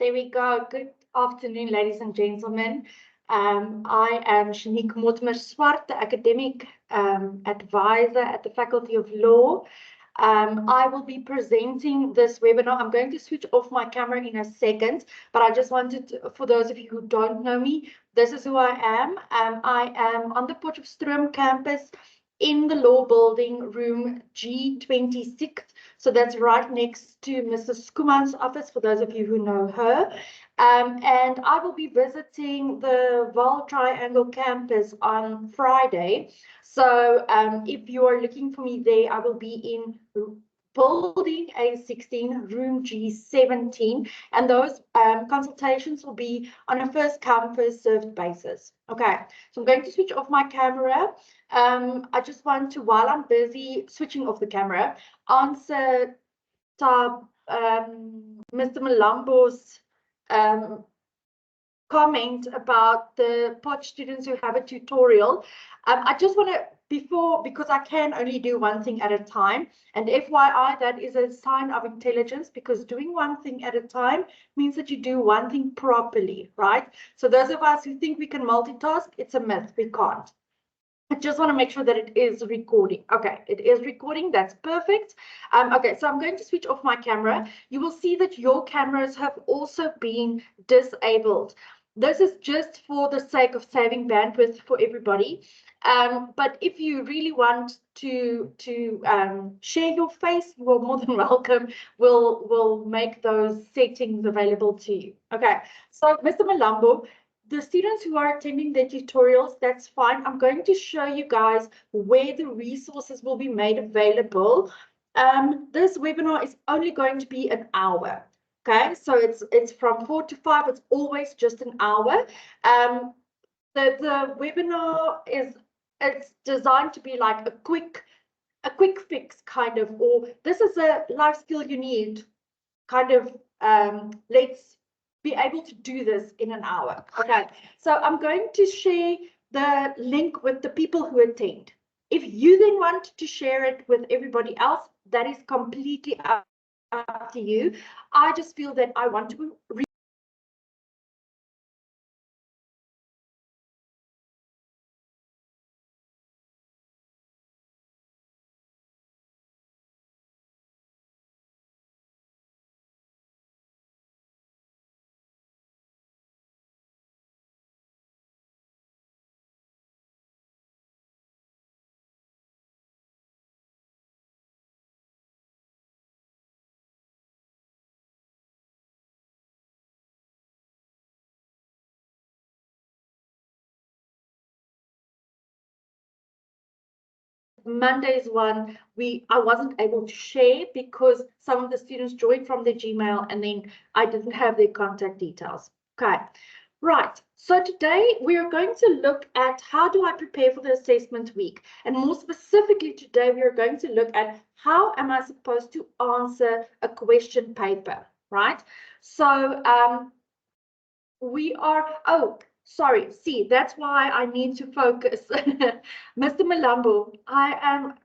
There we go. Good afternoon, ladies and gentlemen. I am Shanique Mortimer-Swart, the academic advisor at the Faculty of Law. I will be presenting this webinar. I'm going to switch off my camera in a second, but I just wanted to, for those of you who don't know me, this is who I am. I am on the Potchefstroom campus in the law building, room G26. So that's right next to Mrs. Skuman's office, for those of you who know her. And I will be visiting the Vaal Triangle campus on Friday. So if you are looking for me there, I will be in building A16, room G17, and those consultations will be on a first come, first served basis. Okay, so I'm going to switch off my camera. I just want to, while I'm busy switching off the camera, answer Mr. Malambo's comment about the Potch students who have a tutorial. I just want to, because I can only do one thing at a time, and FYI, that is a sign of intelligence, because doing one thing at a time means that you do one thing properly, right? So those of us who think we can multitask, it's a myth, we can't. I just want to make sure that it is recording. Okay, it is recording. That's perfect. Okay, so I'm going to switch off my camera. You will see that your cameras have also been disabled. This is just for the sake of saving bandwidth for everybody. But if you really want to share your face, you are more than welcome. We'll make those settings available to you. Okay, so Mr. Malambo, the students who are attending the tutorials, that's fine. I'm going to show you guys where the resources will be made available. This webinar is only going to be an hour. Okay, so it's from 4 to 5. It's always just an hour. The webinar it's designed to be like a quick fix kind of, or this is a life skill you need kind of. Let's be able to do this in an hour. Okay, so I'm going to share the link with the people who attend. If you then want to share it with everybody else, that is completely up to you. I just feel that I want to Monday's one, I wasn't able to share because some of the students joined from their Gmail and then I didn't have their contact details. Okay, right. So today we are going to look at how do I prepare for the assessment week, and more specifically today we are going to look at how am I supposed to answer a question paper, right? So we are, sorry, see, that's why I need to focus. Mr. Malambo, I am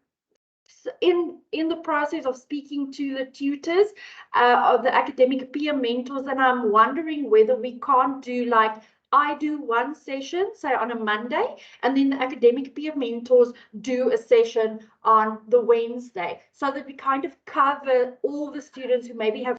in the process of speaking to the tutors of the academic peer mentors, and I'm wondering whether we can't do like I do one session, say on a Monday, and then the academic peer mentors do a session on the Wednesday, so that we kind of cover all the students who maybe have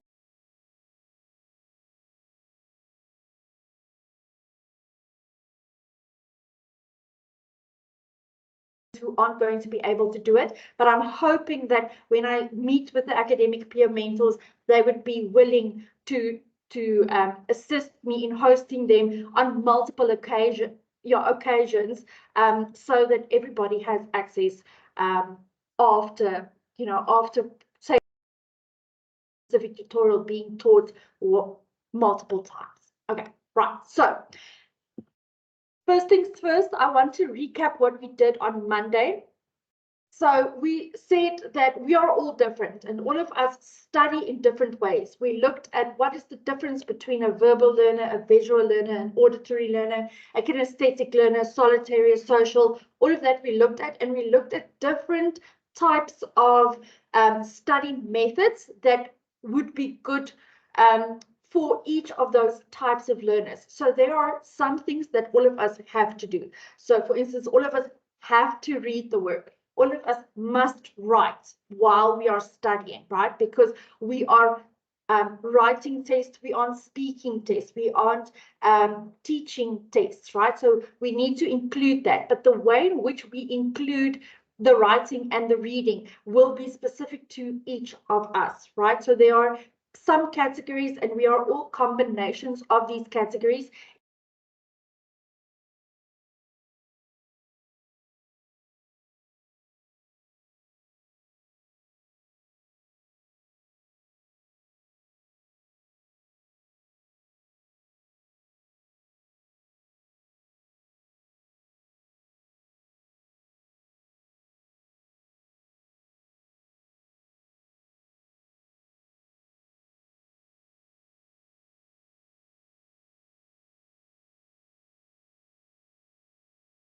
who aren't going to be able to do it. But I'm hoping that when I meet with the academic peer mentors, they would be willing to assist me in hosting them on multiple occasions, so that everybody has access after say specific tutorial being taught multiple times. Okay, right. So first things first, I want to recap what we did on Monday. So we said that we are all different and all of us study in different ways. We looked at what is the difference between a verbal learner, a visual learner, an auditory learner, a kinesthetic learner, solitary, social, all of that we looked at, and we looked at different types of study methods that would be good for each of those types of learners. So there are some things that all of us have to do. So for instance, all of us have to read the work. All of us must write while we are studying, right? Because we are writing tests, we aren't speaking tests, we aren't teaching tests, right? So we need to include that. But the way in which we include the writing and the reading will be specific to each of us, right? So there are some categories, and we are all combinations of these categories.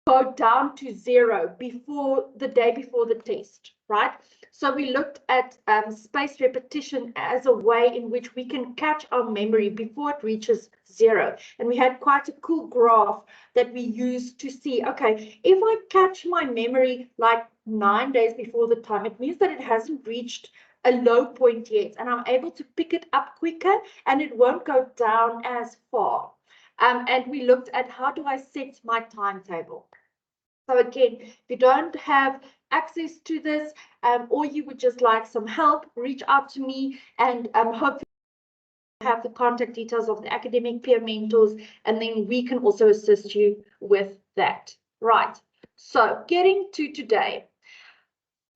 Go down to 0 before the day before the test, right? So we looked at spaced repetition as a way in which we can catch our memory before it reaches 0. And we had quite a cool graph that we used to see, okay, if I catch my memory like 9 days before the time, it means that it hasn't reached a low point yet, and I'm able to pick it up quicker and it won't go down as far. And we looked at how do I set my timetable. So again, if you don't have access to this, or you would just like some help, reach out to me, and hopefully have the contact details of the academic peer mentors, and then we can also assist you with that. Right. So getting to today,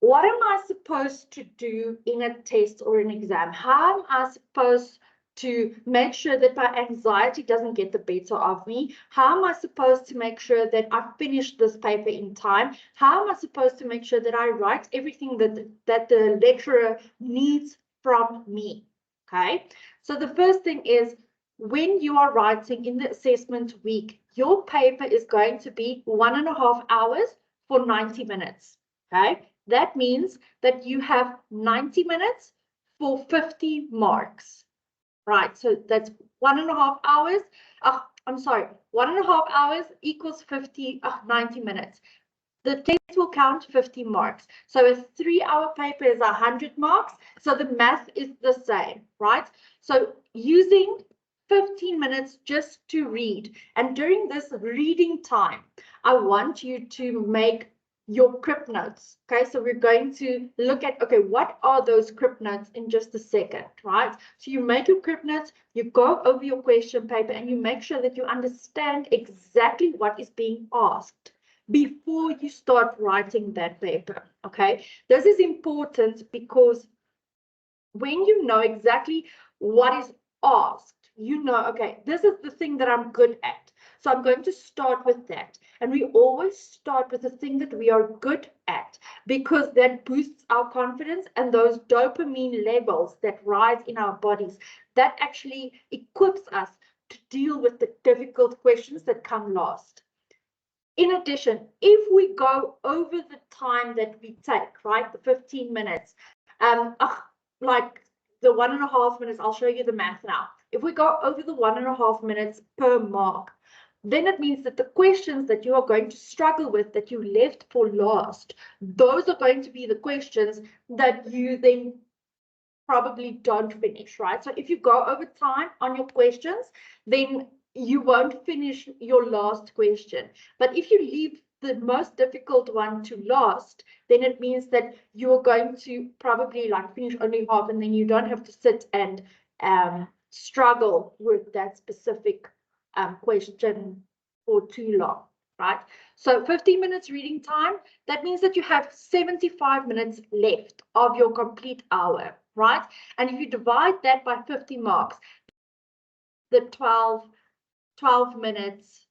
what am I supposed to do in a test or an exam? How am I supposed to make sure that my anxiety doesn't get the better of me? How am I supposed to make sure that I finish this paper in time? How am I supposed to make sure that I write everything that the lecturer needs from me? Okay, so the first thing is, when you are writing in the assessment week, your paper is going to be 1.5 hours for 90 minutes. Okay, that means that you have 90 minutes for 50 marks. Right, so that's 1.5 hours. I'm sorry, 1.5 hours equals 90 minutes. The test will count 50 marks. So a 3-hour paper is 100 marks. So the math is the same, right? So using 15 minutes just to read. And during this reading time, I want you to make your crib notes. Okay, so we're going to look at, okay, what are those crib notes in just a second, right? So you make your crib notes, you go over your question paper, and you make sure that you understand exactly what is being asked before you start writing that paper. Okay, this is important because when you know exactly what is asked, you know, okay, this is the thing that I'm good at. So I'm going to start with that. And we always start with the thing that we are good at, because that boosts our confidence, and those dopamine levels that rise in our bodies, that actually equips us to deal with the difficult questions that come last. In addition, if we go over the time that we take, right, the 15 minutes, like the 1.5 minutes, I'll show you the math now. If we go over the 1.5 minutes per mark, then it means that the questions that you are going to struggle with, that you left for last, those are going to be the questions that you then probably don't finish, right? So if you go over time on your questions, then you won't finish your last question. But if you leave the most difficult one to last, then it means that you're going to probably like finish only half, and then you don't have to sit and struggle with that specific question for too long, right? So 15 minutes reading time, that means that you have 75 minutes left of your complete hour, right? And if you divide that by 50 marks, the 12 minutes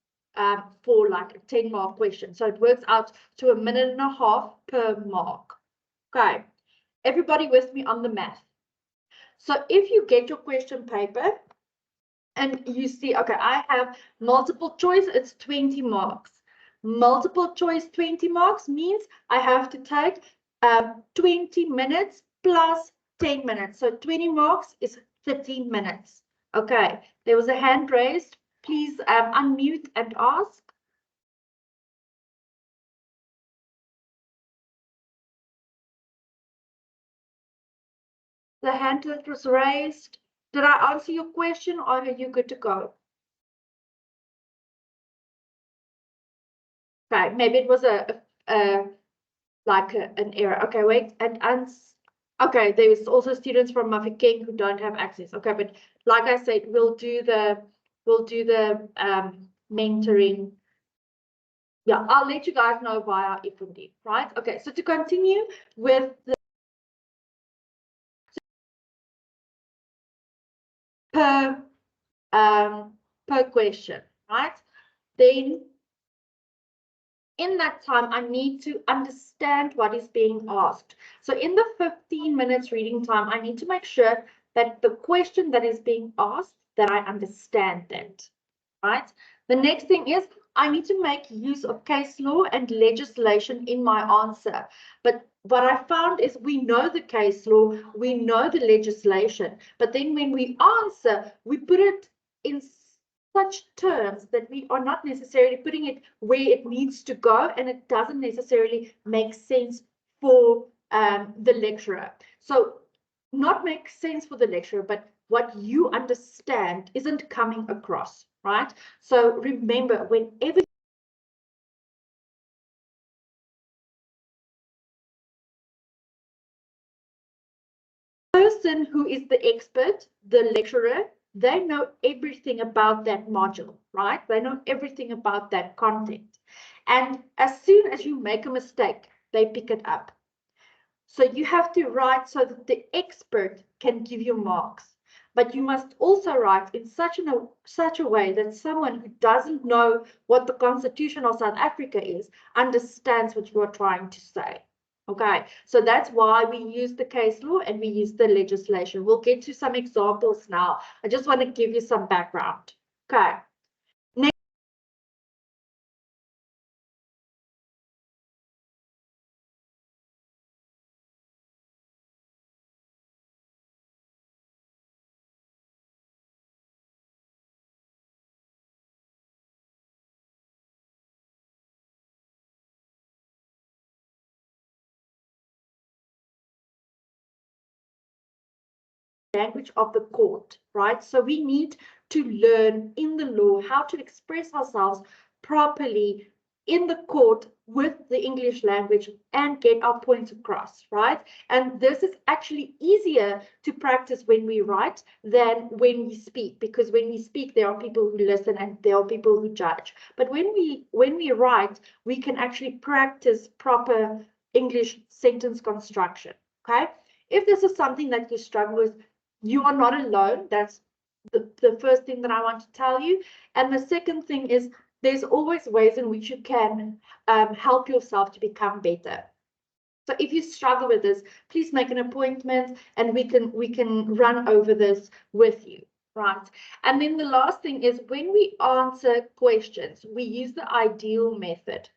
for like a 10-mark question. So it works out to 1.5 minutes per mark. Okay, everybody with me on the math? So if you get your question paper and you see, okay, I have multiple choice, it's 20 marks. Multiple choice 20 marks means I have to take 20 minutes plus 10 minutes. So 20 marks is 15 minutes. Okay, there was a hand raised. Please unmute and ask. The hand that was raised. Did I answer your question, or are you good to go? Okay, maybe it was like an error. Okay, wait, okay, there's also students from Mafeking who don't have access. Okay, but like I said, we'll do the mentoring. Yeah, I'll let you guys know via Ifundi, right? Okay, so to continue with the per question, right? Then in that time, I need to understand what is being asked. So in the 15 minutes reading time, I need to make sure that the question that is being asked, that I understand that, right? The next thing is I need to make use of case law and legislation in my answer. But what I found is we know the case law, we know the legislation, but then when we answer, we put it in such terms that we are not necessarily putting it where it needs to go, and it doesn't necessarily make sense for the lecturer. So not make sense for the lecturer, but what you understand isn't coming across, right? So remember, whenever person who is the expert, the lecturer, they know everything about that module, right? They know everything about that content. And as soon as you make a mistake, they pick it up. So you have to write so that the expert can give you marks. But you must also write in such a way that someone who doesn't know what the Constitution of South Africa is understands what you are trying to say. Okay, so that's why we use the case law and we use the legislation. We'll get to some examples now. I just want to give you some background. Okay. Language of the court, right? So we need to learn in the law how to express ourselves properly in the court with the English language and get our points across, right? And this is actually easier to practice when we write than when we speak, because when we speak, there are people who listen and there are people who judge. But when we write, we can actually practice proper English sentence construction, okay? If this is something that you struggle with, you are not alone. That's the first thing that I want to tell you. And the second thing is there's always ways in which you can help yourself to become better. So if you struggle with this, please make an appointment and we can run over this with you, right? And then the last thing is when we answer questions, we use the ideal method.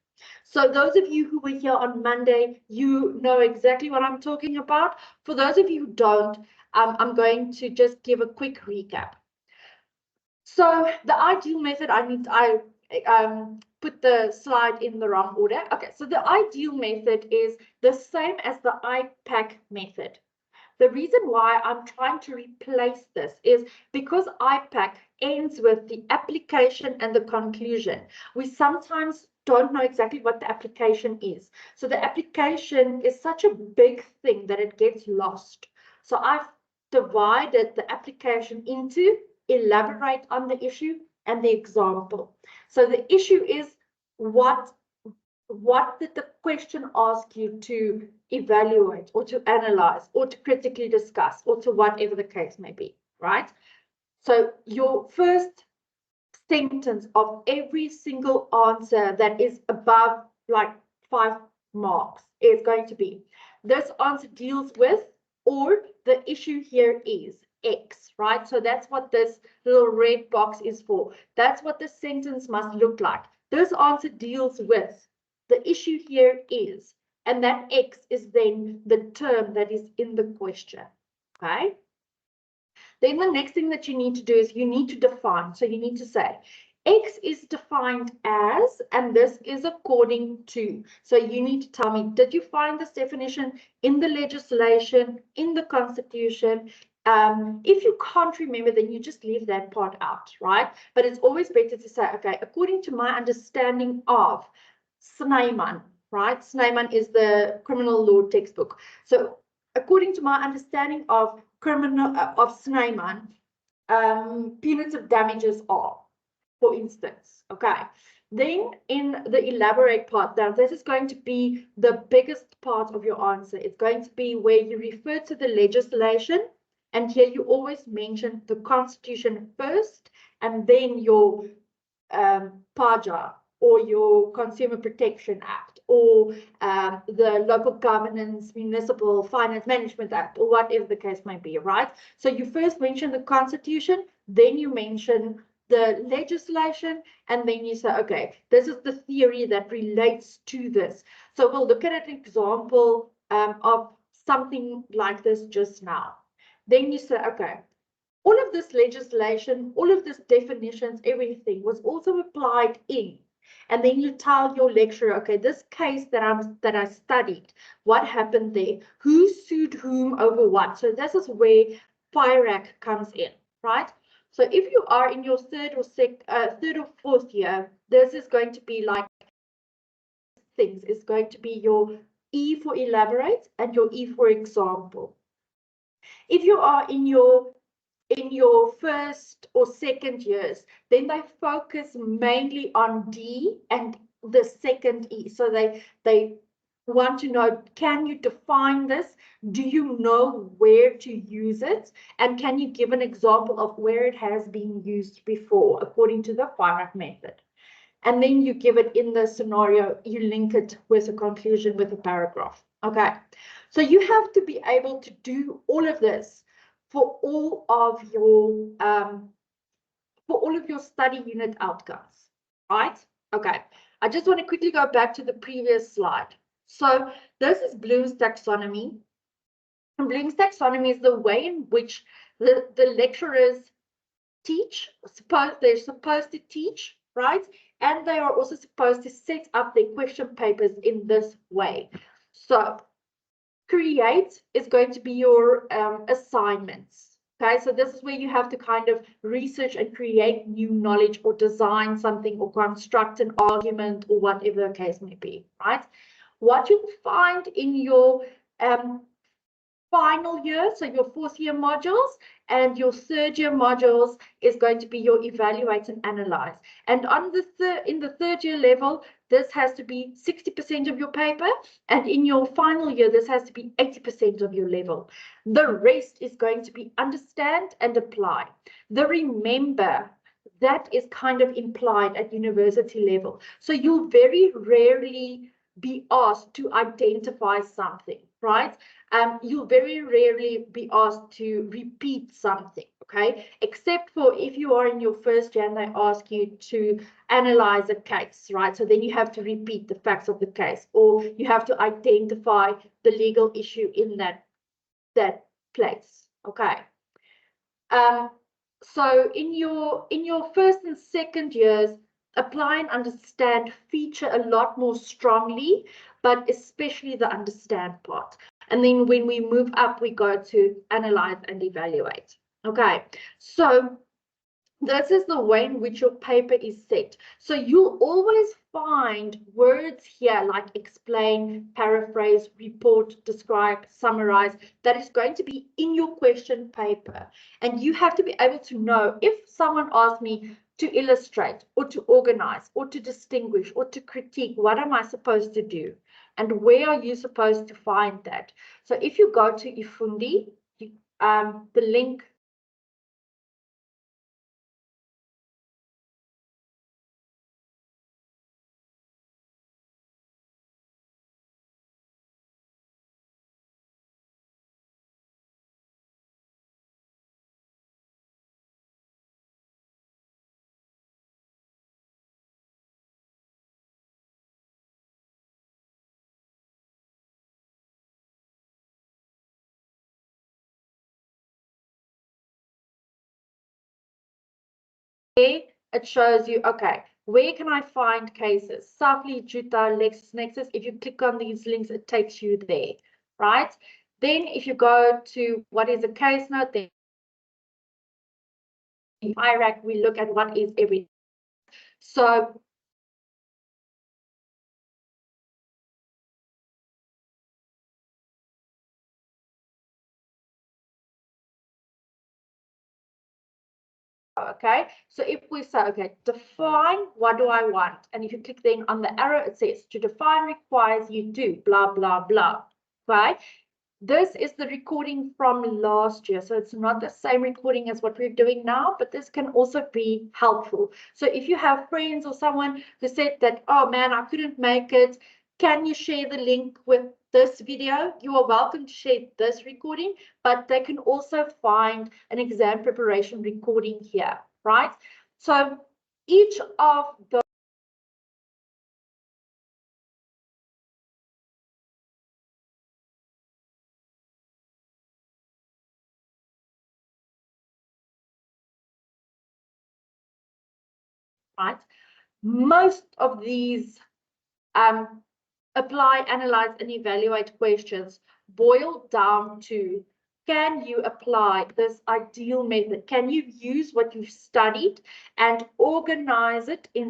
So those of you who were here on Monday, you know exactly what I'm talking about. For those of you who don't, I'm going to just give a quick recap. So the ideal method, I put the slide in the wrong order. Okay, so the ideal method is the same as the IPAC method. The reason why I'm trying to replace this is because IPAC ends with the application and the conclusion. We sometimes don't know exactly what the application is. So the application is such a big thing that it gets lost. So I've divided the application into elaborate on the issue and the example. So the issue is what did the question ask you to evaluate or to analyze or to critically discuss or to whatever the case may be, right? So your first sentence of every single answer that is above like 5 marks is going to be, this answer deals with, or the issue here is X, right? So that's what this little red box is for. That's what the sentence must look like. This answer deals with, the issue here is, and that X is then the term that is in the question, okay? Then the next thing that you need to do is you need to define. So you need to say, X is defined as, and this is according to. So you need to tell me, did you find this definition in the legislation, in the Constitution? If you can't remember, then you just leave that part out, right? But it's always better to say, okay, according to my understanding of Snyman, right? Snyman is the criminal law textbook. So according to my understanding of Snyman, punitive damages are, for instance, okay. Then in the elaborate part, now this is going to be the biggest part of your answer. It's going to be where you refer to the legislation, and here you always mention the Constitution first, and then your PAJA or your Consumer Protection Act or the Local Governance Municipal Finance Management Act, or whatever the case may be, right? So you first mention the Constitution, then you mention the legislation, and then you say, okay, this is the theory that relates to this. So we'll look at an example of something like this just now. Then you say, okay, all of this legislation, all of this definitions, everything was also applied in. And then you tell your lecturer, okay, this case that I studied, what happened there? Who sued whom over what? So this is where FIRAC comes in, right? So if you are in your third or fourth year, this is going to be like things. It's going to be your E for elaborate and your E for example. If you are in your first or second years, then they focus mainly on D and the second E. So they want to know, can you define this? Do you know where to use it? And can you give an example of where it has been used before, according to the FIRAC method? And then you give it in the scenario, you link it with a conclusion with a paragraph. Okay, so you have to be able to do all of this for all of your study unit outcomes, right? Okay, I just want to quickly go back to the previous slide. So this is Bloom's taxonomy. And Bloom's taxonomy is the way in which the lecturers teach, they're supposed to teach, right? And they are also supposed to set up their question papers in this way. So create is going to be your assignments. Okay, so this is where you have to kind of research and create new knowledge or design something or construct an argument or whatever the case may be, right? What you'll find in your final year, so your fourth year modules and your third year modules is going to be your evaluate and analyze. And on the in the third year level, this has to be 60% of your paper, and in your final year, this has to be 80% of your level. The rest is going to be understand and apply. The remember, that is kind of implied at university level. So you'll very rarely be asked to identify something, right? You'll very rarely be asked to repeat something, okay? Except for if you are in your first year and they ask you to analyze a case, right? So then you have to repeat the facts of the case, or you have to identify the legal issue in that place, okay? So in your first and second years, apply and understand feature a lot more strongly, but especially the understand part. And then when we move up, we go to analyze and evaluate. Okay, so this is the way in which your paper is set. So you'll always find words here like explain, paraphrase, report, describe, summarize, that is going to be in your question paper. And you have to be able to know if someone asks me to illustrate or to organize or to distinguish or to critique, what am I supposed to do? And where are you supposed to find that? So if you go to eFundi, the link it shows you, okay, where can I find cases? Safly, Juta, LexisNexis. If you click on these links, it takes you there, right? Then if you go to what is a case note, then in IRAC, we look at what is every. So okay, so if we say, okay, define what do I want? And if you click then on the arrow, it says to define requires you to blah, blah, blah, right? This is the recording from last year, so it's not the same recording as what we're doing now, but this can also be helpful. So if you have friends or someone who said that, oh man, I couldn't make it, can you share the link with this video? You are welcome to share this recording, but they can also find an exam preparation recording here, right? So each of the right, most of these apply, analyze, and evaluate questions boil down to, can you apply this ideal method? Can you use what you've studied and organize it in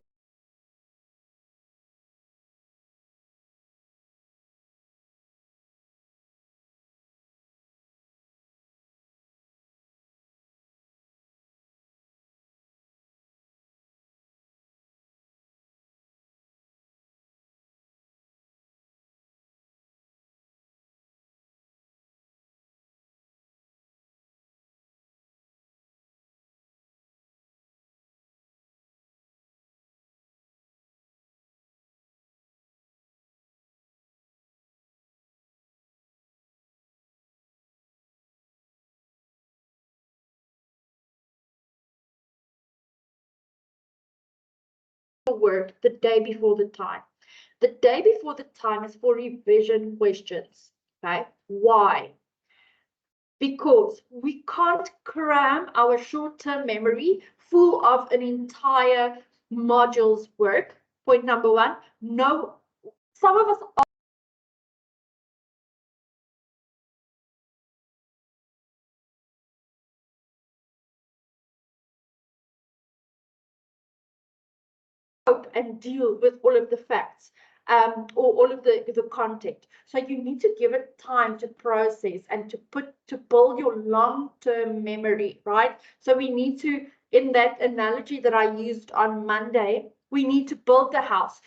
work the day before the time? The day before the time is for revision questions, okay? Why? Because we can't cram our short-term memory full of an entire module's work. Point number one, no, some of us cope and deal with all of the facts or all of the content. So you need to give it time to process and to build your long-term memory, right? So we need to, in that analogy that I used on Monday, we need to build the house.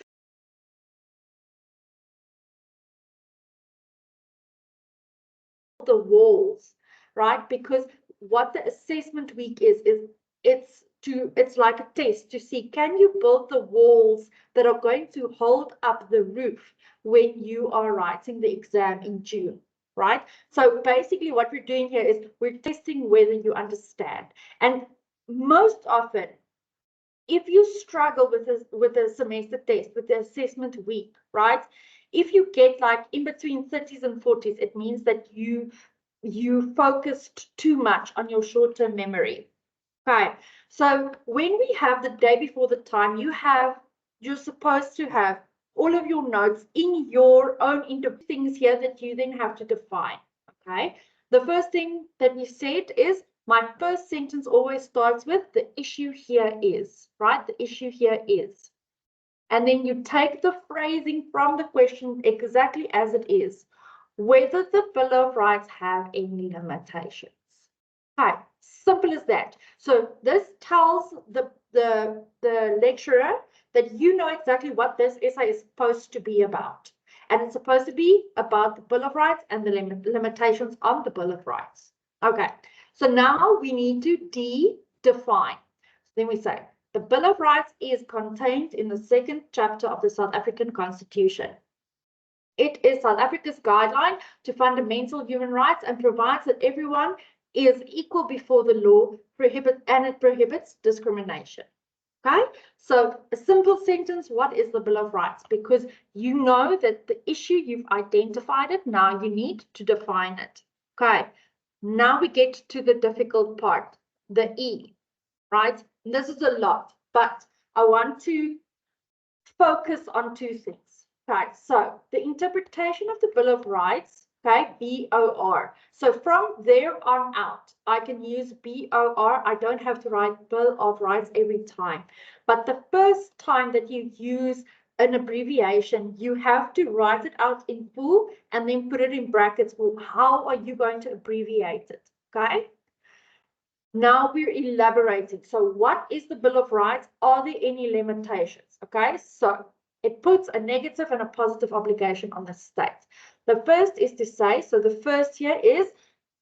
The walls, right? Because what the assessment week is it's like a test to see, can you build the walls that are going to hold up the roof when you are writing the exam in June, right? So basically what we're doing here is we're testing whether you understand. And most often, if you struggle with the semester test, with the assessment week, right? If you get like in between 30s and 40s, it means that you focused too much on your short-term memory. Okay, so when we have the day before the time, you're supposed to have all of your notes in your own things here that you then have to define. Okay, the first thing that we said is my first sentence always starts with the issue here is, right? The issue here is. And then you take the phrasing from the question exactly as it is, whether the Bill of Rights have any limitations. Okay, simple as that. So this tells the lecturer that you know exactly what this essay is supposed to be about. And it's supposed to be about the Bill of Rights and the limitations on the Bill of Rights. Okay, so now we need to define. Then we say, the Bill of Rights is contained in the second chapter of the South African Constitution. It is South Africa's guideline to fundamental human rights and provides that everyone is equal before the law, and it prohibits discrimination. Okay, so a simple sentence, what is the Bill of Rights? Because you know that the issue, you've identified it, now you need to define it. Okay, now we get to the difficult part, the E, right? This is a lot, but I want to focus on two things. Right, so the interpretation of the Bill of Rights, okay, BOR. So from there on out, I can use BOR. I don't have to write Bill of Rights every time. But the first time that you use an abbreviation, you have to write it out in full and then put it in brackets. Well, how are you going to abbreviate it? Okay. Now we're elaborating. So what is the Bill of Rights? Are there any limitations? Okay, so it puts a negative and a positive obligation on the state. The first is to say, so the first here is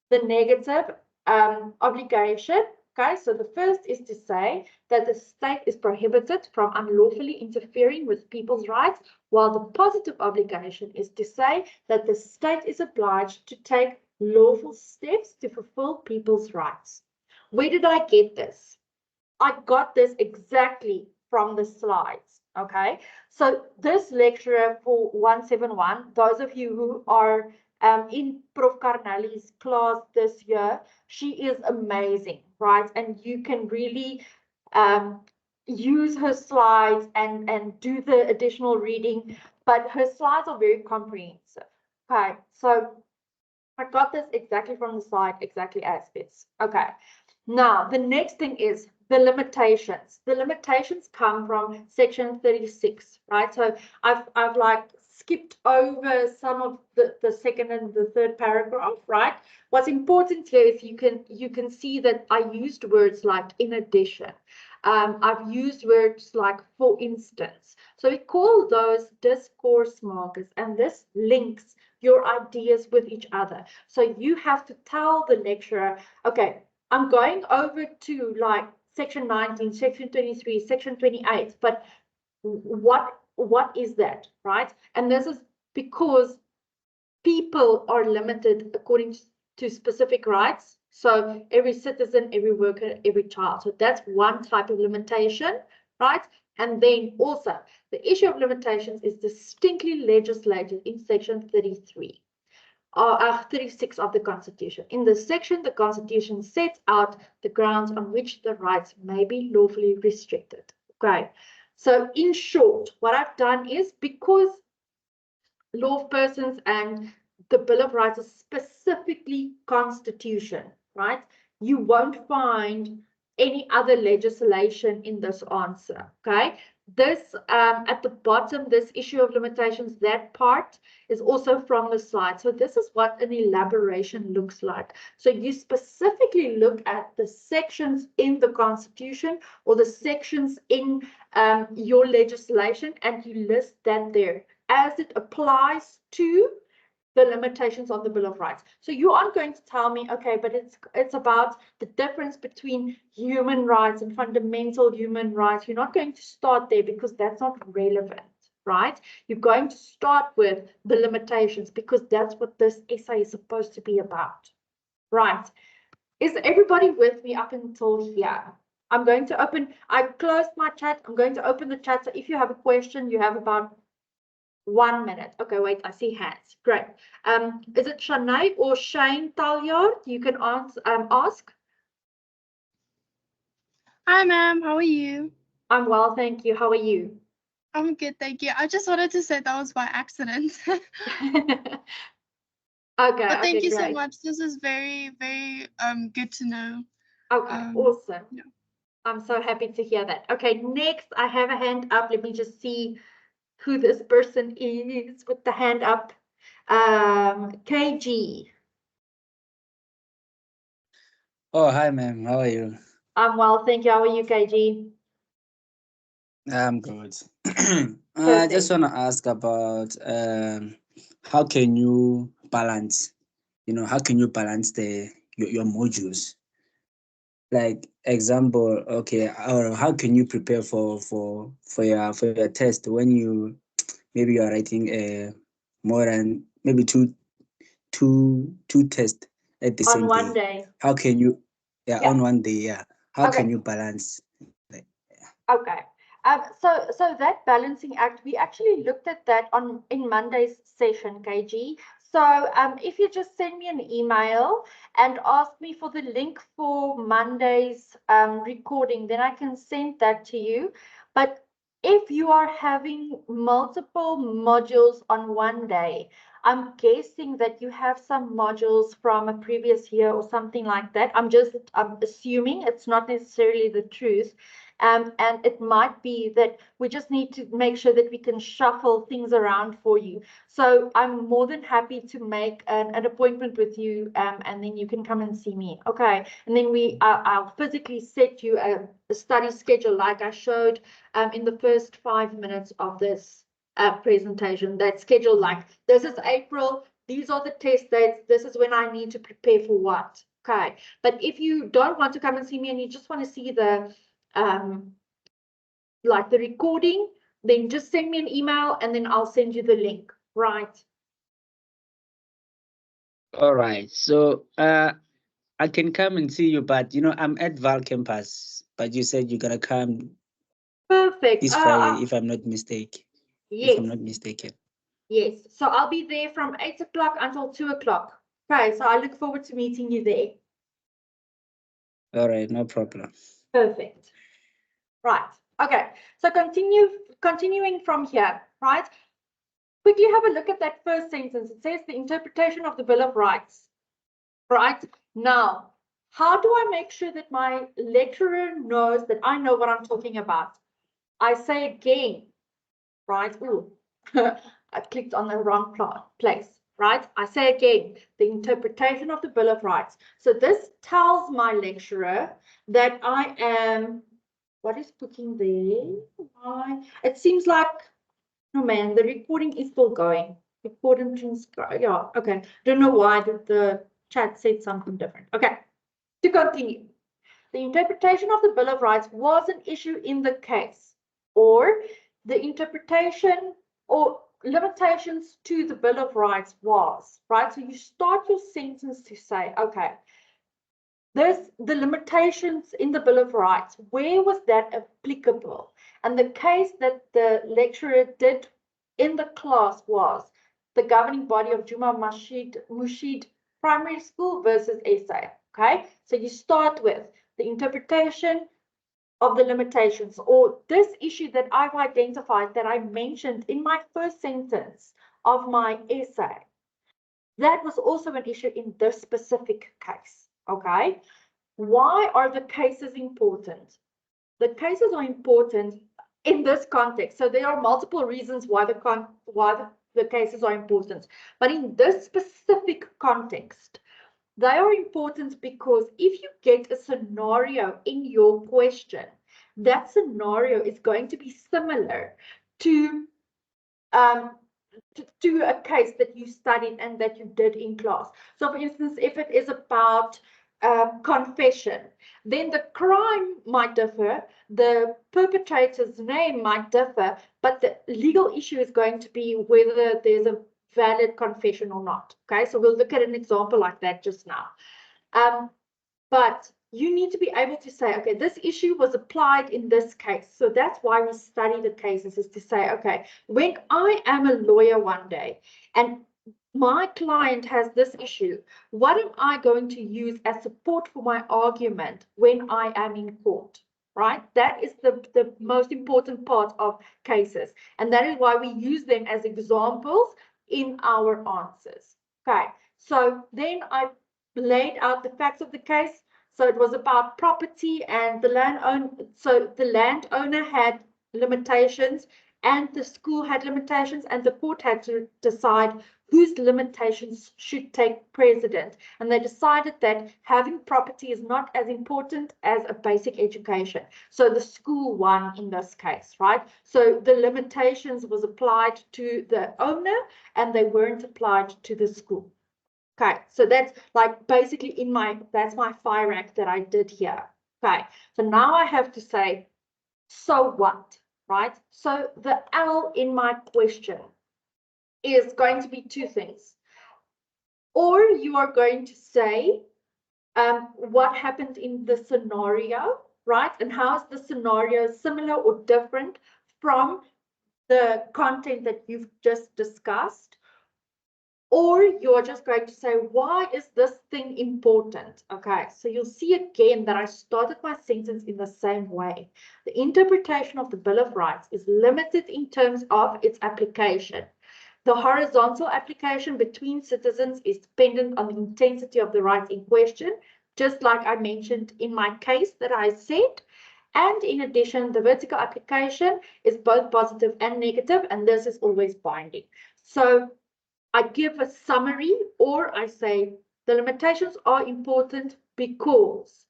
the negative obligation. Okay, so the first is to say that the state is prohibited from unlawfully interfering with people's rights, while the positive obligation is to say that the state is obliged to take lawful steps to fulfill people's rights. Where did I get this? I got this exactly from the slides, okay? So this lecturer for 171, those of you who are in Prof. Carnelli's class this year, she is amazing, right? And you can really use her slides and do the additional reading, but her slides are very comprehensive, okay? So I got this exactly from the slide, exactly as this, okay? Now, the next thing is the limitations. The limitations come from section 36, right? So I've like skipped over some of the second and the third paragraph, right? What's important here is you can see that I used words like in addition. I've used words like for instance. So we call those discourse markers, and this links your ideas with each other. So you have to tell the lecturer, okay, I'm going over to like section 19, section 23, section 28, but what is that, right? And this is because people are limited according to specific rights. So every citizen, every worker, every child. So that's one type of limitation, right? And then also the issue of limitations is distinctly legislated in section 33. 36 of the Constitution. In this section, the Constitution sets out the grounds on which the rights may be lawfully restricted. Okay, so in short, what I've done is because law persons and the Bill of Rights is specifically Constitution, right? You won't find any other legislation in this answer, okay? This at the bottom, this issue of limitations, that part is also from the slide. So this is what an elaboration looks like. So you specifically look at the sections in the Constitution or the sections in your legislation and you list that there as it applies to the limitations on the Bill of Rights. So you aren't going to tell me, okay, but it's about the difference between human rights and fundamental human rights. You're not going to start there because that's not relevant, right? You're going to start with the limitations because that's what this essay is supposed to be about, right? Is everybody with me up until here? I'm going to open, I closed my chat. I'm going to open the chat. So if you have a question, you have about 1 minute. Okay, wait, I see hands. Great. Is it Shanae or Shane Talyard? You can ask. Hi, ma'am. How are you? I'm well, thank you. How are you? I'm good, thank you. I just wanted to say that was by accident. Okay, But thank okay, you so great. much. This is very, very good to know. Okay, awesome. Yeah. I'm so happy to hear that. Okay, next I have a hand up. Let me just see who this person is with the hand up. KG. Oh, hi, ma'am. How are you? I'm well, thank you. How are you, KG? I'm good. I just want to ask about how can you balance, how can you balance your modules? Like example, okay, or how can you prepare for your test when maybe you are writing more than maybe two tests at the On same one day? day. How can you, Yeah. on one day, yeah. How Okay. can you balance? Okay. So that balancing act, we actually looked at that in Monday's session, KG. So if you just send me an email and ask me for the link for Monday's recording, then I can send that to you. But if you are having multiple modules on one day, I'm guessing that you have some modules from a previous year or something like that. I'm assuming, it's not necessarily the truth. And it might be that we just need to make sure that we can shuffle things around for you. So I'm more than happy to make an appointment with you, and then you can come and see me. Okay. And then I'll physically set you a study schedule like I showed in the first 5 minutes of this presentation. That schedule, like, this is April, these are the test dates, this is when I need to prepare for what. Okay. But if you don't want to come and see me and you just want to see the like the recording, then just send me an email and then I'll send you the link. Right. All right. So I can come and see you, but I'm at Val campus, but you said you're gonna come Perfect. this Friday, if I'm not mistaken. Yes. If I'm not mistaken. Yes. So I'll be there from 8 o'clock until 2 o'clock. Okay. So I look forward to meeting you there. All right, no problem. Perfect. Right. Okay. So continuing from here, right? Quickly have a look at that first sentence. It says the interpretation of the Bill of Rights. Right. Now, how do I make sure that my lecturer knows that I know what I'm talking about? I say again, right? Ooh, I clicked on the wrong place, right? I say again, the interpretation of the Bill of Rights. So this tells my lecturer that I am, what is booking there? Why? It seems like, oh man, the recording is still going. Recording transcribe. Yeah, okay. Don't know why the chat said something different. Okay, to continue. The interpretation of the Bill of Rights was an issue in the case, or the interpretation or limitations to the Bill of Rights was, right? So you start your sentence to say, okay, the limitations in the Bill of Rights, where was that applicable? And the case that the lecturer did in the class was the governing body of Juma Mushid Primary School versus SA. Okay, so you start with the interpretation of the limitations, or this issue that I've identified that I mentioned in my first sentence of my essay. That was also an issue in this specific case. Okay, why are the cases important? The cases are important in this context. So there are multiple reasons why the cases are important. But in this specific context, they are important because if you get a scenario in your question, that scenario is going to be similar to a case that you studied and that you did in class. So for instance, if it is about confession, then the crime might differ, the perpetrator's name might differ, but the legal issue is going to be whether there's a valid confession or not. Okay, so we'll look at an example like that just now. But you need to be able to say, okay, this issue was applied in this case. So that's why we study the cases, is to say, okay, when I am a lawyer one day and my client has this issue, what am I going to use as support for my argument when I am in court? Right? That is the most important part of cases. And that is why we use them as examples in our answers. Okay, so then I laid out the facts of the case. So it was about property and the landowner. So the landowner had limitations and the school had limitations, and the court had to decide whose limitations should take precedent. And they decided that having property is not as important as a basic education. So the school won in this case, right? So the limitations was applied to the owner and they weren't applied to the school. Okay, so that's like basically that's my FIRAC that I did here. Okay, so now I have to say, so what, right? So the L in my question is going to be two things. Or you are going to say what happened in the scenario, right? And how is the scenario similar or different from the content that you've just discussed? or you're just going to say, why is this thing important? Okay, so you'll see again that I started my sentence in the same way. The interpretation of the Bill of Rights is limited in terms of its application. The horizontal application between citizens is dependent on the intensity of the right in question, just like I mentioned in my case that I said. And in addition, the vertical application is both positive and negative, and this is always binding. So I give a summary, or I say the limitations are important because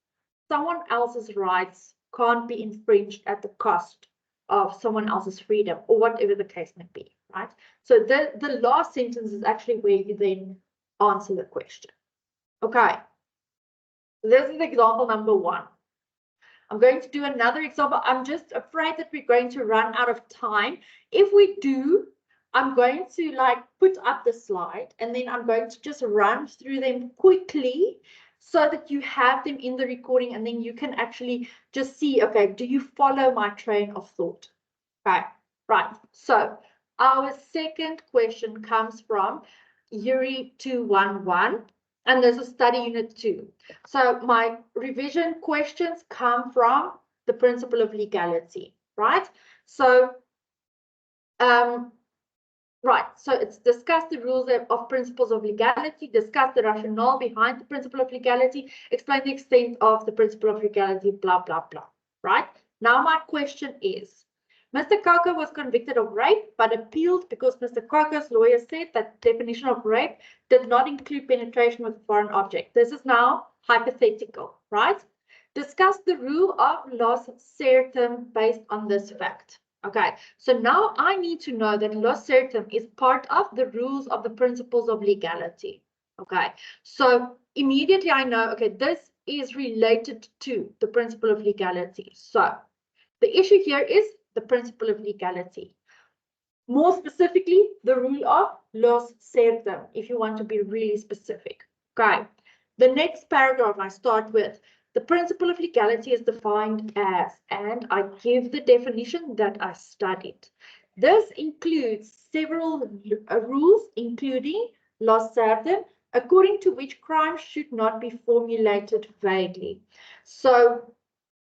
someone else's rights can't be infringed at the cost of someone else's freedom, or whatever the case may be, right? So the last sentence is actually where you then answer the question. Okay, this is example number 1. I'm going to do another example. I'm just afraid that we're going to run out of time. If we do, I'm going to like put up the slide, and then I'm going to just run through them quickly so that you have them in the recording, and then you can actually just see, okay, do you follow my train of thought? Okay, right. So our second question comes from URI 211, and there's a study unit 2. So my revision questions come from the principle of legality, right? So right, so it's discuss the rules of principles of legality, discuss the rationale behind the principle of legality, explain the extent of the principle of legality, blah, blah, blah, right? Now my question is, Mr. Coker was convicted of rape, but appealed because Mr. Coker's lawyer said that the definition of rape did not include penetration with a foreign object. This is now hypothetical, right? Discuss the rule of loss certum based on this fact. Okay, so now I need to know that loss certum is part of the rules of the principles of legality. Okay, so immediately I know, okay, this is related to the principle of legality. So the issue here is the principle of legality. More specifically, the rule of loss certum, if you want to be really specific. Okay, the next paragraph I start with, the principle of legality is defined as, and I give the definition that I studied. This includes several rules, including loss certum, according to which crimes should not be formulated vaguely. So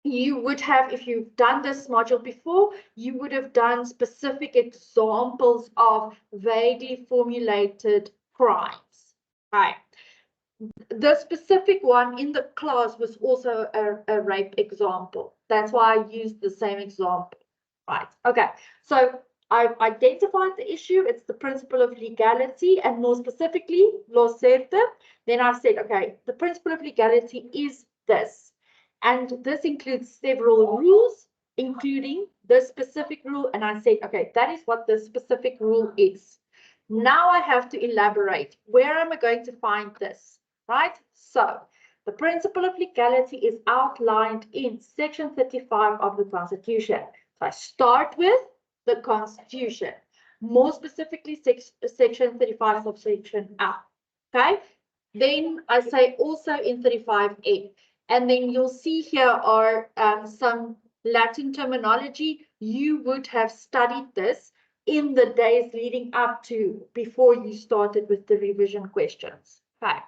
you would have, if you've done this module before, you would have done specific examples of vaguely formulated crimes. Right. The specific one in the class was also a rape example. That's why I used the same example. Right. Okay. So I've identified the issue. It's the principle of legality, and more specifically, loss certum. Then I've said, okay, the principle of legality is this. And this includes several rules, including this specific rule. And I said, okay, that is what the specific rule is. Now I have to elaborate. Where am I going to find this? Right? So the principle of legality is outlined in Section 35 of the Constitution. So I start with the Constitution, more specifically Section 35 subsection F. Okay? Then I say also in 35A. And then you'll see here are some Latin terminology. You would have studied this in the days leading up to before you started with the revision questions. Okay.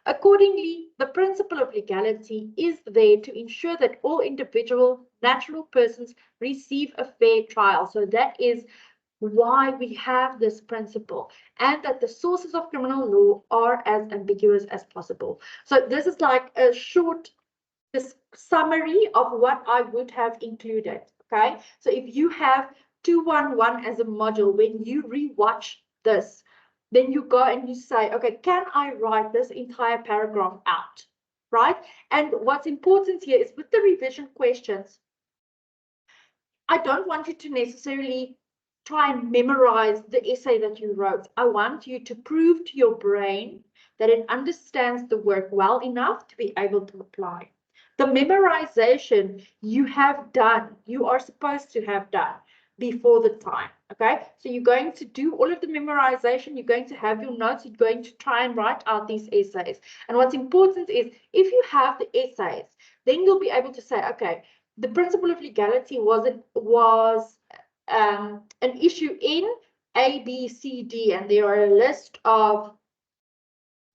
Accordingly, the principle of legality is there to ensure that all individual natural persons receive a fair trial. So that is why we have this principle, and that the sources of criminal law are as ambiguous as possible. So this is like a short summary of what I would have included. Okay, so if you have 211 as a module, when you rewatch this, then you go and you say, okay, can I write this entire paragraph out, right? And what's important here is with the revision questions, I don't want you to necessarily try and memorize the essay that you wrote. I want you to prove to your brain that it understands the work well enough to be able to apply. The memorization you have done, you are supposed to have done before the time, okay? So you're going to do all of the memorization, you're going to have your notes, you're going to try and write out these essays. And what's important is if you have the essays, then you'll be able to say, okay, the principle of legality was an issue in A, B, C, D, and there are a list of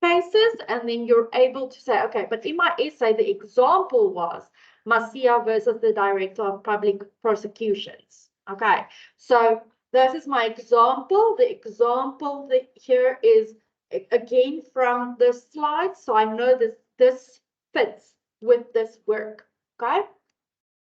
cases, and then you're able to say, okay, but in my essay, the example was Macia versus the Director of Public Prosecutions. Okay, so this is my example. The example here is, again, from the slide, so I know this fits with this work, okay?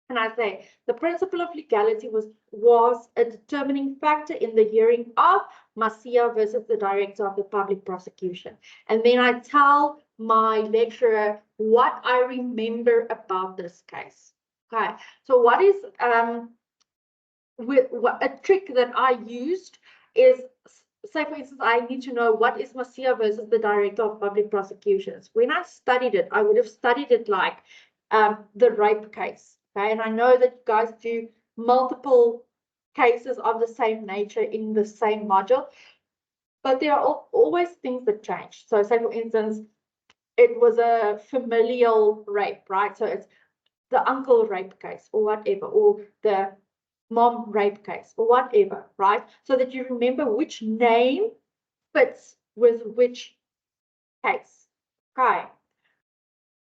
And I say the principle of legality was a determining factor in the hearing of Macia versus the Director of the Public Prosecution. And then I tell my lecturer what I remember about this case. Okay, so what is a trick that I used is, say for instance, I need to know what is Macia versus the Director of Public Prosecutions. When I studied it, I would have studied it like the rape case. Okay, and I know that you guys do multiple cases of the same nature in the same module, but there are always things that change. So say for instance, it was a familial rape, right? So it's the uncle rape case or whatever, or the mom rape case or whatever, right? So that you remember which name fits with which case. Okay.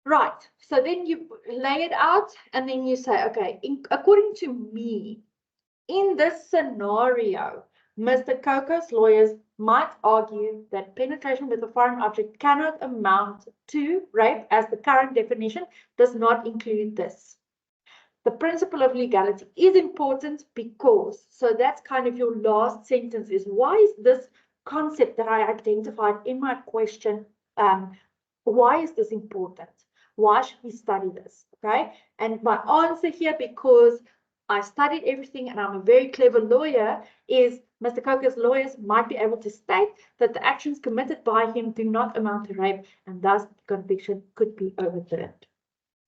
Right, so then you lay it out and then you say, okay, according to me, in this scenario, Mr. Coco's lawyers might argue that penetration with a foreign object cannot amount to rape, as the current definition does not include this. The principle of legality is important because, so that's kind of your last sentence, is why is this concept that I identified in my question, why is this important? Why should we study this? Okay, and my answer here, because I studied everything and I'm a very clever lawyer, is Mr. Coco's lawyers might be able to state that the actions committed by him do not amount to rape, and thus the conviction could be overturned.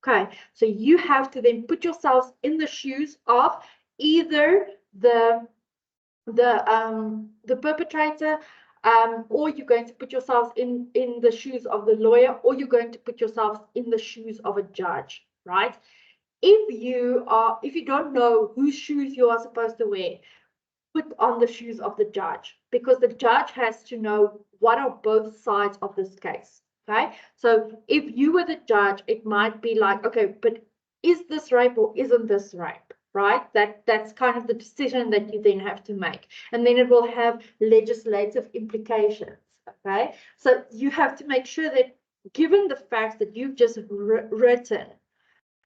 Okay, so you have to then put yourselves in the shoes of either the perpetrator, or you're going to put yourselves in the shoes of the lawyer, or you're going to put yourselves in the shoes of a judge, right? If you don't know whose shoes you are supposed to wear, put on the shoes of the judge, because the judge has to know what are both sides of this case. Okay, so if you were the judge, it might be like, okay, but is this rape or isn't this rape? Right? That's kind of the decision that you then have to make. And then it will have legislative implications. Okay, so you have to make sure that, given the facts that you've just written,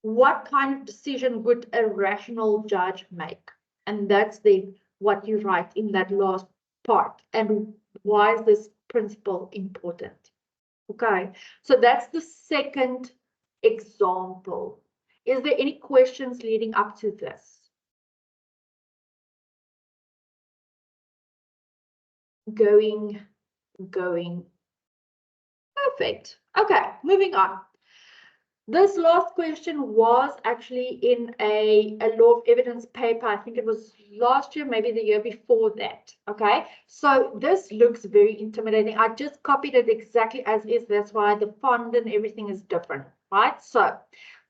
what kind of decision would a rational judge make? And that's then what you write in that last part. And why is this principle important? Okay, so that's the second example. Is there any questions leading up to this? Going. Perfect. Okay, moving on. This last question was actually in a law of evidence paper. I think it was last year, maybe the year before that. Okay, so this looks very intimidating. I just copied it exactly as is. That's why the font and everything is different, right? So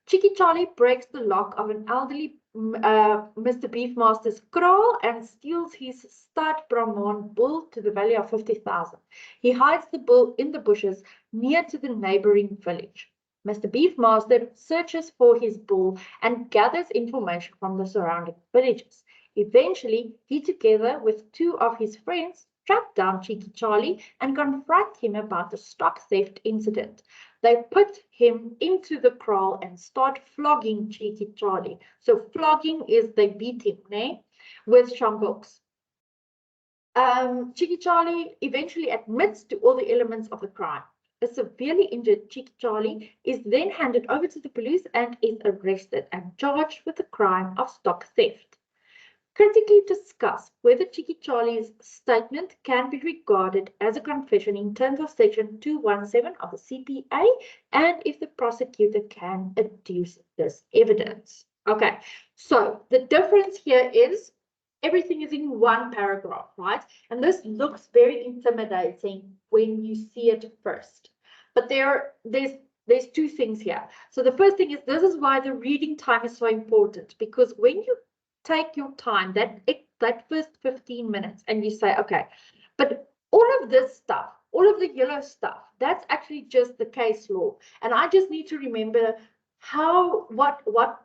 Cheeky Charlie breaks the lock of an elderly Mr. Beefmaster's kraal and steals his stud Brahman bull to the value of 50,000. He hides the bull in the bushes near to the neighboring village. Mr. Beefmaster searches for his bull and gathers information from the surrounding villages. Eventually, he, together with two of his friends, track down Cheeky Charlie and confront him about the stock theft incident. They put him into the kraal and start flogging Cheeky Charlie. So flogging is they beat him, with sjamboks. Cheeky Charlie eventually admits to all the elements of the crime. A severely injured Cheeky Charlie is then handed over to the police and is arrested and charged with the crime of stock theft. Critically discuss whether Cheeky Charlie's statement can be regarded as a confession in terms of section 217 of the CPA, and if the prosecutor can adduce this evidence. Okay, so the difference here is everything is in one paragraph, right? And this looks very intimidating when you see it first. But there's two things here. So the first thing is, this is why the reading time is so important, because when you take your time, that that first 15 minutes and you say, okay, but all of this stuff, all of the yellow stuff, that's actually just the case law. And I just need to remember what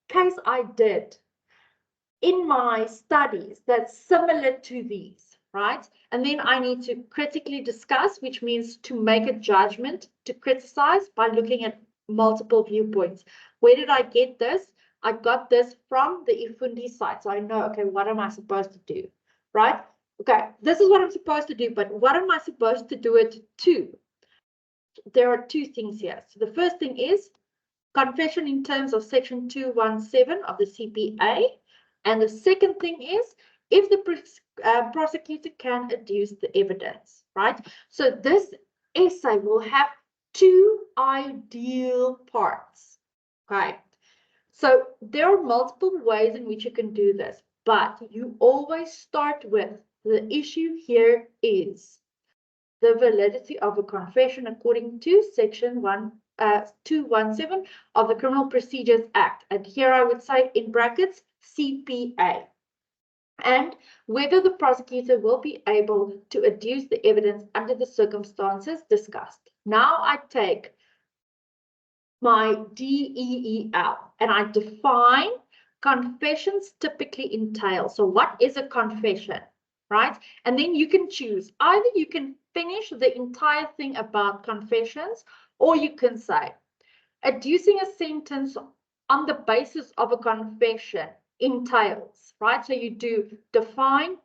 case I did in my studies that's similar to these, right? And then I need to critically discuss, which means to make a judgment, to criticize by looking at multiple viewpoints. Where did I get this? I got this from the Ifundi site. So I know, okay, what am I supposed to do, right? Okay, this is what I'm supposed to do, but what am I supposed to do it to? There are two things here. So the first thing is confession in terms of section 217 of the CPA. And the second thing is if the prosecutor can adduce the evidence, right? So this essay will have two ideal parts, okay? So there are multiple ways in which you can do this, but you always start with the issue here is the validity of a confession according to section 217 of the Criminal Procedures Act. And here I would say in brackets, CPA. And whether the prosecutor will be able to adduce the evidence under the circumstances discussed. Now I take my DEEL and I define confessions typically entail. So what is a confession, right? And then you can choose. Either you can finish the entire thing about confessions, or you can say, adducing a sentence on the basis of a confession entails, right? So you do define,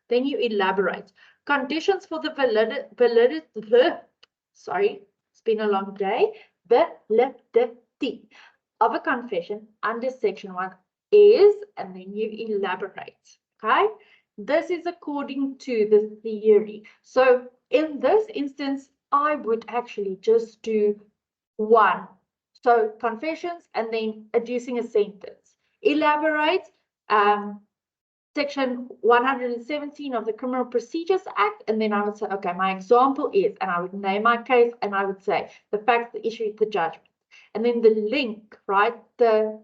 then you elaborate. Conditions for the validity, sorry, it's been a long day, validity of a confession under section 1 is, and then you elaborate, okay? This is according to the theory. So in this instance, I would actually just do 1. So confessions and then adducing a sentence. Elaborate, section 117 of the Criminal Procedures Act, and then I would say, okay, my example is, and I would name my case, and I would say the facts, the issue, the judgment. And then the link, right, the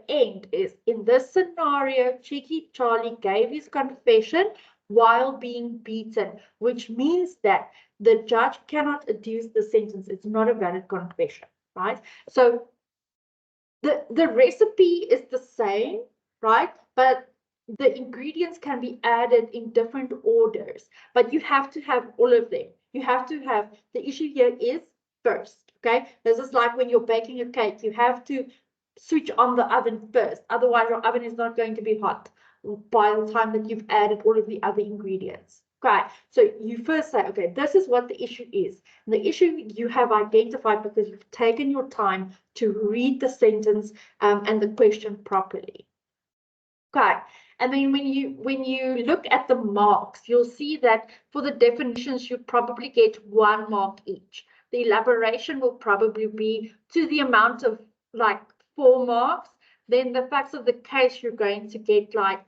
end is, in this scenario, Cheeky Charlie gave his confession while being beaten, which means that the judge cannot adduce the sentence. It's not a valid confession, right? So the recipe is the same, right? But the ingredients can be added in different orders, but you have to have all of them. You have to have, the issue here is first, okay? This is like when you're baking a cake, you have to switch on the oven first. Otherwise, your oven is not going to be hot by the time that you've added all of the other ingredients. Okay, so you first say, okay, this is what the issue is. And the issue you have identified because you've taken your time to read the sentence and the question properly. Okay, and then when you look at the marks, you'll see that for the definitions, you probably get 1 mark each. The elaboration will probably be to the amount of like 4 marks. Then the facts of the case, you're going to get like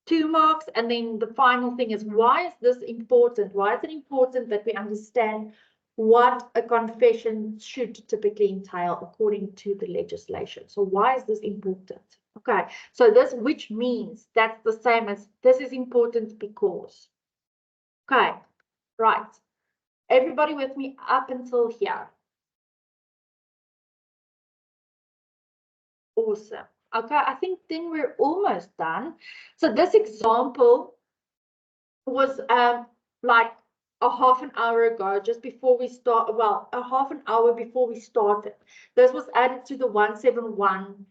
2 marks. And then the final thing is, why is this important? Why is it important that we understand what a confession should typically entail according to the legislation? So why is this important? Okay, so this, which means that's the same as this is important because. Okay, right. Everybody with me up until here? Awesome. Okay, I think then we're almost done. So this example was like a half an hour ago, just before we start, well, a half an hour before we started. This was added to the 171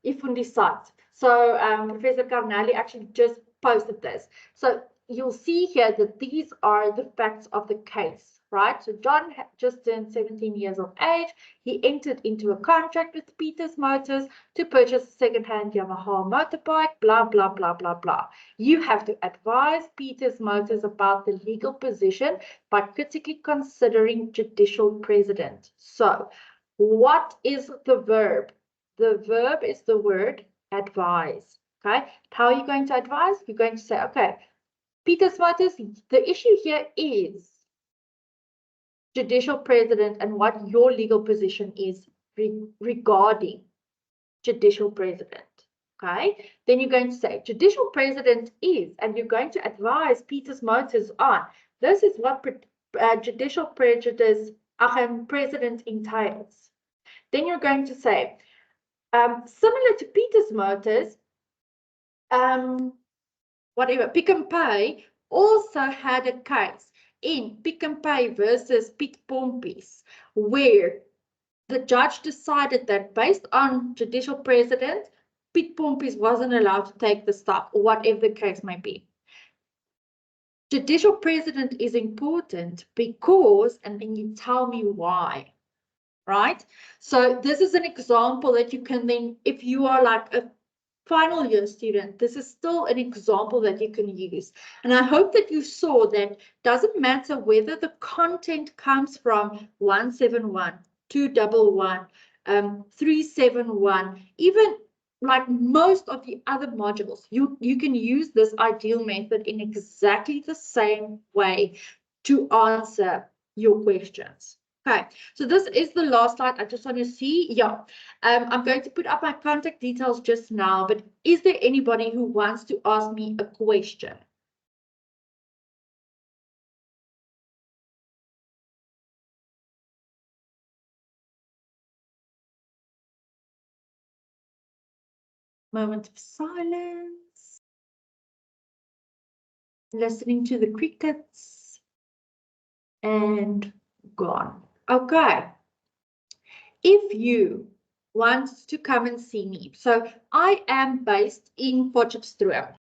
Ifundi site. So Professor Carnelli actually just posted this. So you'll see here that these are the facts of the case, right? So John just turned 17 years of age. He entered into a contract with Peters Motors to purchase a second-hand Yamaha motorbike, blah, blah, blah, blah, blah. You have to advise Peters Motors about the legal position by critically considering judicial precedent. So what is the verb? The verb is the word advise, okay? How are you going to advise? You're going to say, okay, Peters Motors, the issue here is judicial precedent and what your legal position is regarding judicial precedent, Okay, then you're going to say judicial president is, and you're going to advise Peters Motors on this is what judicial president entails. Then you're going to say, similar to Peters Motors, whatever, Pick n Pay also had a case in Pick n Pay versus Piet Pompies, where the judge decided that based on judicial precedent, Piet Pompies wasn't allowed to take the stock, or whatever the case may be. Judicial precedent is important because, and then you tell me why, right? So this is an example that you can then, if you are like a final year student, this is still an example that you can use. And I hope that you saw that doesn't matter whether the content comes from 171, 211, 371, even like most of the other modules, you can use this ideal method in exactly the same way to answer your questions. Okay, so this is the last slide. I just want to see, yeah, I'm going to put up my contact details just now, but is there anybody who wants to ask me a question? Moment of silence. Listening to the crickets. And gone. Okay. If you want to come and see me, so I am based in Potchefstroom.